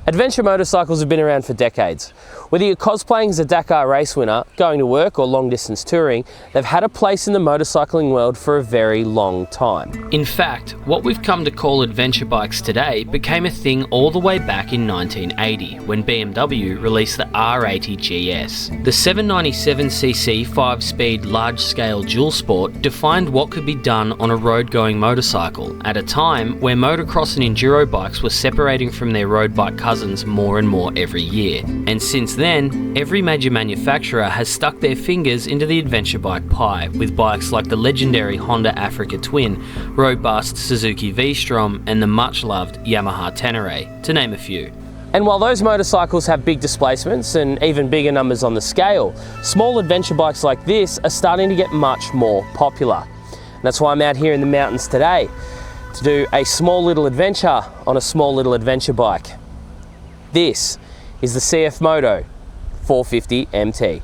Adventure motorcycles have been around for decades. Whether you're cosplaying as a Dakar race winner, going to work or long distance touring, they've had a place in the motorcycling world for a very long time. In fact, what we've come to call adventure bikes today became a thing all the way back in 1980 when BMW released the R80 GS. The 797cc 5-speed large-scale dual sport defined what could be done on a road-going motorcycle at a time where motocross and enduro bikes were separating from their road bike cousins more and more every year. And since then, every major manufacturer has stuck their fingers into the adventure bike pie with bikes like the legendary Honda Africa Twin, robust Suzuki V-Strom and the much-loved Yamaha Tenere, to name a few. And while those motorcycles have big displacements and even bigger numbers on the scale, small adventure bikes like this are starting to get much more popular. And that's why I'm out here in the mountains today to do a small little adventure on a small little adventure bike. This is the CF MOTO 450 MT.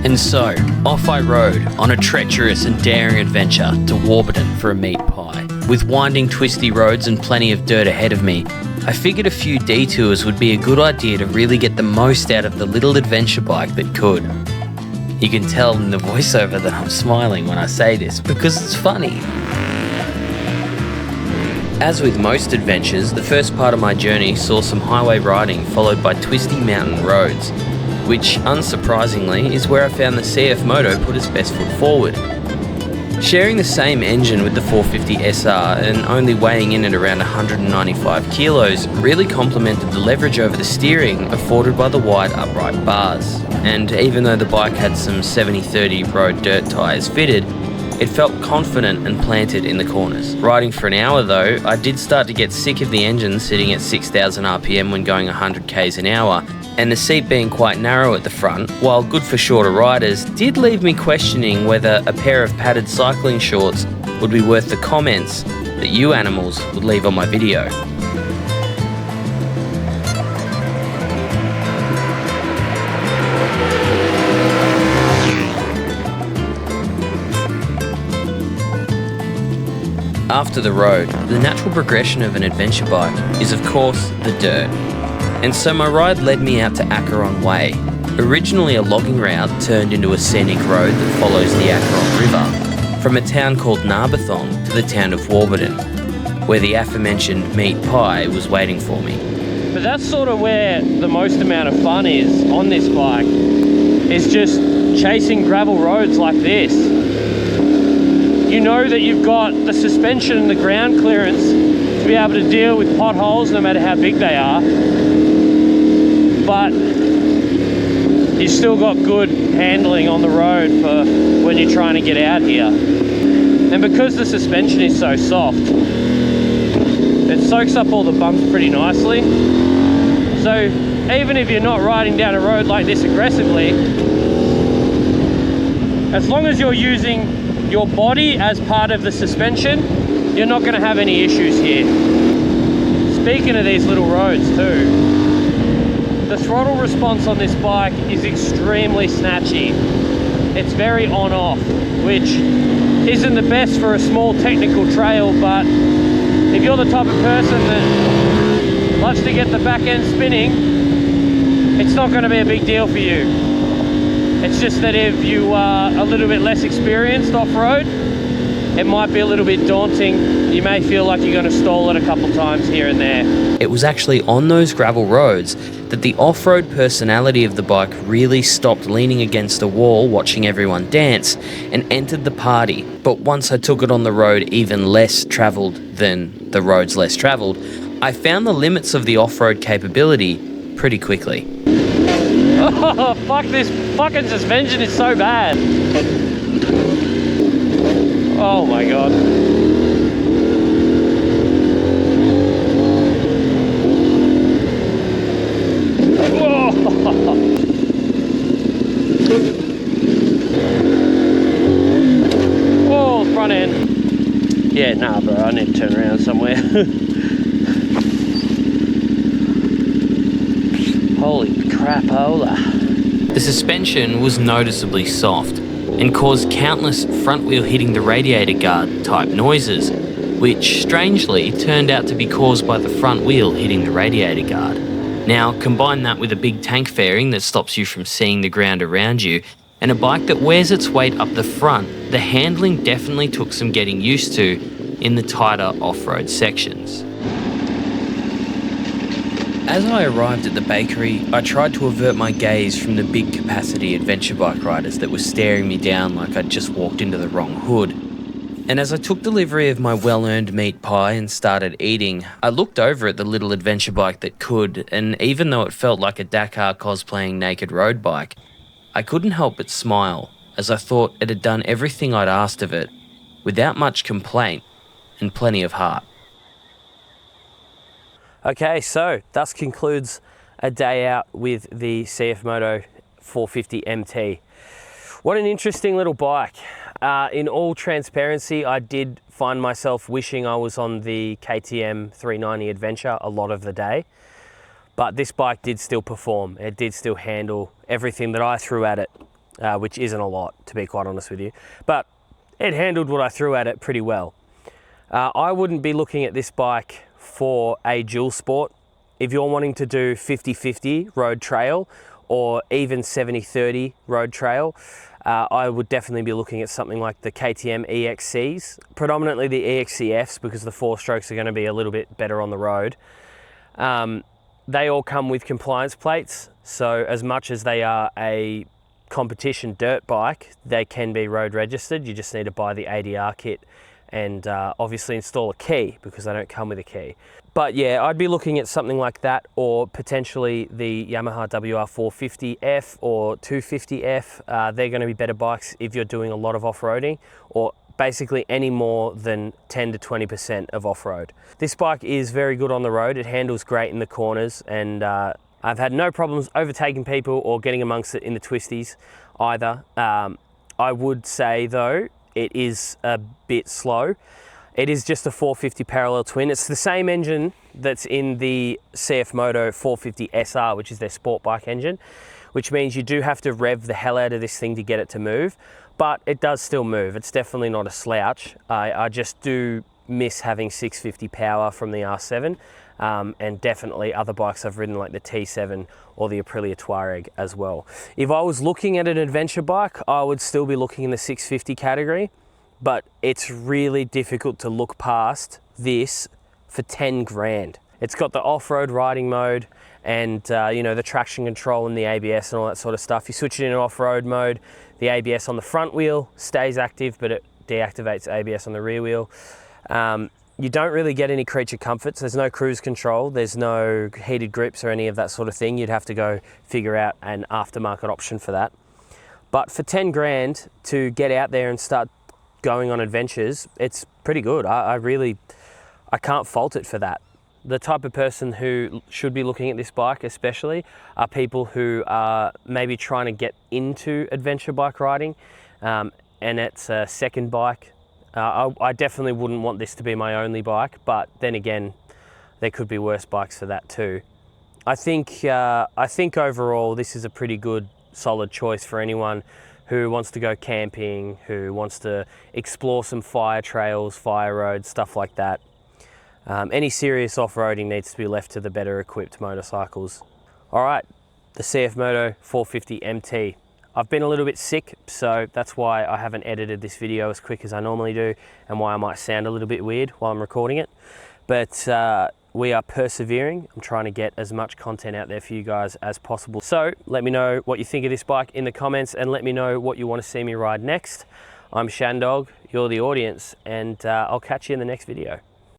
And so, off I rode on a treacherous and daring adventure to Warburton for a meat pie. With winding, twisty roads and plenty of dirt ahead of me, I figured a few detours would be a good idea to really get the most out of the little adventure bike that could. You can tell in the voiceover that I'm smiling when I say this because it's funny. As with most adventures, the first part of my journey saw some highway riding followed by twisty mountain roads, which, unsurprisingly, is where I found the CF MOTO put its best foot forward. Sharing the same engine with the 450 SR and only weighing in at around 195 kilos really complemented the leverage over the steering afforded by the wide upright bars. And even though the bike had some 70/30 road dirt tyres fitted, it felt confident and planted in the corners. Riding for an hour though, I did start to get sick of the engine sitting at 6,000 RPM when going 100 k's an hour, and the seat being quite narrow at the front, while good for shorter riders, did leave me questioning whether a pair of padded cycling shorts would be worth the comments that you animals would leave on my video. After the road, the natural progression of an adventure bike is of course the dirt. And so my ride led me out to Acheron Way, originally a logging route turned into a scenic road that follows the Acheron River, from a town called Narberthon to the town of Warburton, where the aforementioned meat pie was waiting for me. But that's sort of where the most amount of fun is on this bike, is just chasing gravel roads like this. You know that you've got the suspension and the ground clearance to be able to deal with potholes no matter how big they are, but you've still got good handling on the road for when you're trying to get out here. And because the suspension is so soft, it soaks up all the bumps pretty nicely. So even if you're not riding down a road like this aggressively, as long as you're using your body as part of the suspension, you're not going to have any issues here. Speaking of these little roads too, the throttle response on this bike is extremely snatchy. It's very on-off, which isn't the best for a small technical trail, but if you're the type of person that loves to get the back end spinning, it's not going to be a big deal for you. It's just that if you are a little bit less experienced off-road, it might be a little bit daunting. You may feel like you're going to stall it a couple times here and there. It was actually on those gravel roads that the off-road personality of the bike really stopped leaning against a wall watching everyone dance and entered the party. But once I took it on the road even less travelled than the roads less travelled, I found the limits of the off-road capability pretty quickly. Oh, fuck, this fucking suspension is so bad. Oh my god. Oh, front end. Yeah, nah, bro, I need to turn around somewhere. Holy crapola. The suspension was noticeably soft and caused countless front wheel hitting the radiator guard type noises, which strangely turned out to be caused by the front wheel hitting the radiator guard. Now combine that with a big tank fairing that stops you from seeing the ground around you, and a bike that wears its weight up the front, the handling definitely took some getting used to in the tighter off-road sections. As I arrived at the bakery, I tried to avert my gaze from the big capacity adventure bike riders that were staring me down like I'd just walked into the wrong hood. And as I took delivery of my well-earned meat pie and started eating, I looked over at the little adventure bike that could, and even though it felt like a Dakar cosplaying naked road bike, I couldn't help but smile as I thought it had done everything I'd asked of it, without much complaint and plenty of heart. Okay, so thus concludes a day out with the CF Moto 450 MT. What an interesting little bike. In all transparency, I did find myself wishing I was on the KTM 390 Adventure a lot of the day, but this bike did still perform. It did still handle everything that I threw at it, which isn't a lot, to be quite honest with you, but it handled what I threw at it pretty well. I wouldn't be looking at this bike for a dual sport. If you're wanting to do 50-50 road trail or even 70-30 road trail, I would definitely be looking at something like the KTM EXCs, predominantly the EXCFs, because the 4-strokes are going to be a little bit better on the road. They all come with compliance plates, so as much as they are a competition dirt bike, they can be road registered. You just need to buy the ADR kit and obviously install a key, because they don't come with a key. But yeah, I'd be looking at something like that, or potentially the Yamaha WR450F or 250F. They're going to be better bikes if you're doing a lot of off-roading, or basically any more than 10 to 20% of off-road. This bike is very good on the road. It handles great in the corners, and I've had no problems overtaking people or getting amongst it in the twisties either. I would say though, it is a bit slow. It is just a 450 parallel twin. It's the same engine that's in the CF Moto 450 SR, which is their sport bike engine, which means you do have to rev the hell out of this thing to get it to move, but it does still move. It's definitely not a slouch. I just do miss having 650 power from the R7, and definitely other bikes I've ridden like the T7 or the Aprilia Tuareg as well. If I was looking at an adventure bike, I would still be looking in the 650 category, but it's really difficult to look past this for 10 grand. It's got the off-road riding mode and you know, the traction control and the ABS and all that sort of stuff. You switch it in off-road mode, the ABS on the front wheel stays active, but it deactivates ABS on the rear wheel. You don't really get any creature comforts. There's no cruise control, there's no heated grips or any of that sort of thing. You'd have to go figure out an aftermarket option for that. But for 10 grand to get out there and start going on adventures, it's pretty good. I can't fault it for that. The type of person who should be looking at this bike especially are people who are maybe trying to get into adventure bike riding, and it's a second bike. I definitely wouldn't want this to be my only bike, but then again, there could be worse bikes for that too. I think overall this is a pretty good, solid choice for anyone who wants to go camping, who wants to explore some fire trails, fire roads, stuff like that. Any serious off-roading needs to be left to the better equipped motorcycles. All right, the CF Moto 450 MT. I've been a little bit sick, so that's why I haven't edited this video as quick as I normally do, and why I might sound a little bit weird while I'm recording it. But we are persevering. I'm trying to get as much content out there for you guys as possible. So let me know what you think of this bike in the comments, and let me know what you want to see me ride next. I'm Shandog, you're the audience, and I'll catch you in the next video.